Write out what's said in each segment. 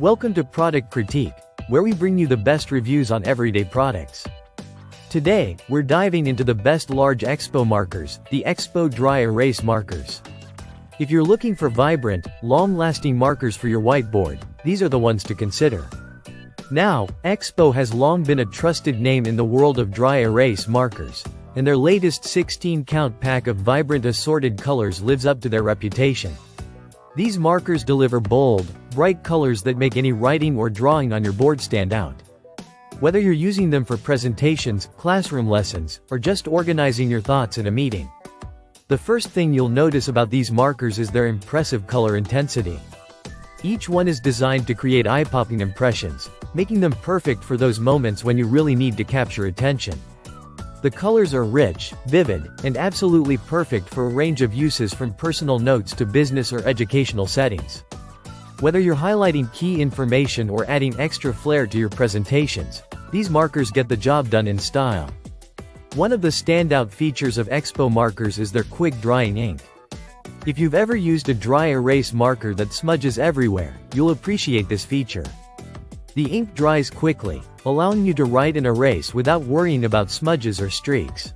Welcome to Product Critique, where we bring you the best reviews on everyday products. Today, we're diving into the best Large Expo markers, the Expo Dry Erase Markers. If you're looking for vibrant, long-lasting markers for your whiteboard, these are the ones to consider. Now, Expo has long been a trusted name in the world of dry erase markers, and their latest 16-count pack of vibrant assorted colors lives up to their reputation. These markers deliver bold, bright colors that make any writing or drawing on your board stand out. Whether you're using them for presentations, classroom lessons, or just organizing your thoughts in a meeting. The first thing you'll notice about these markers is their impressive color intensity. Each one is designed to create eye-popping impressions, making them perfect for those moments when you really need to capture attention. The colors are rich, vivid, and absolutely perfect for a range of uses from personal notes to business or educational settings. Whether you're highlighting key information or adding extra flair to your presentations, these markers get the job done in style. One of the standout features of Expo markers is their quick-drying ink. If you've ever used a dry erase marker that smudges everywhere, you'll appreciate this feature. The ink dries quickly, allowing you to write and erase without worrying about smudges or streaks.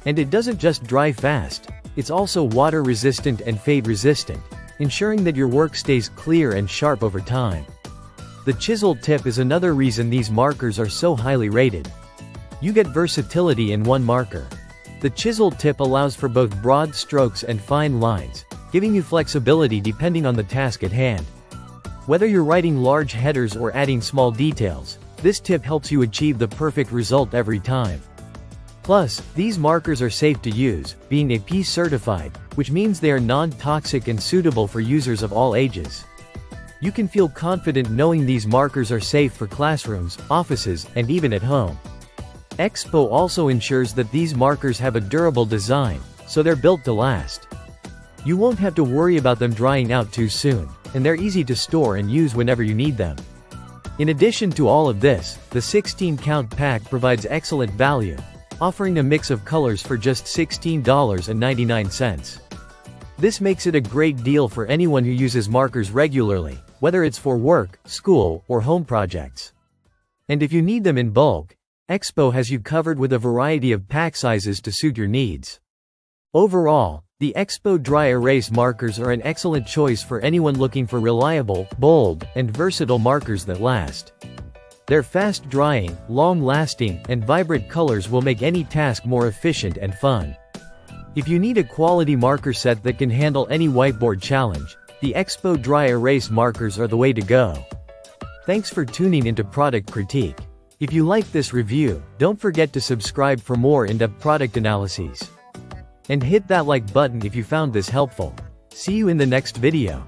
And it doesn't just dry fast, it's also water-resistant and fade-resistant, ensuring that your work stays clear and sharp over time. The chiseled tip is another reason these markers are so highly rated. You get versatility in one marker. The chiseled tip allows for both broad strokes and fine lines, giving you flexibility depending on the task at hand. Whether you're writing large headers or adding small details, this tip helps you achieve the perfect result every time. Plus, these markers are safe to use, being AP certified, which means they are non-toxic and suitable for users of all ages. You can feel confident knowing these markers are safe for classrooms, offices, and even at home. Expo also ensures that these markers have a durable design, so they're built to last. You won't have to worry about them drying out too soon, and they're easy to store and use whenever you need them. In addition to all of this, the 16-count pack provides excellent value, offering a mix of colors for just $16.99. This makes it a great deal for anyone who uses markers regularly, whether it's for work, school, or home projects. And if you need them in bulk, Expo has you covered with a variety of pack sizes to suit your needs. Overall, the Expo Dry Erase markers are an excellent choice for anyone looking for reliable, bold, and versatile markers that last. Their fast-drying, long-lasting, and vibrant colors will make any task more efficient and fun. If you need a quality marker set that can handle any whiteboard challenge, the Expo Dry Erase markers are the way to go. Thanks for tuning into Product Critique. If you like this review, don't forget to subscribe for more in-depth product analyses. And hit that like button if you found this helpful. See you in the next video.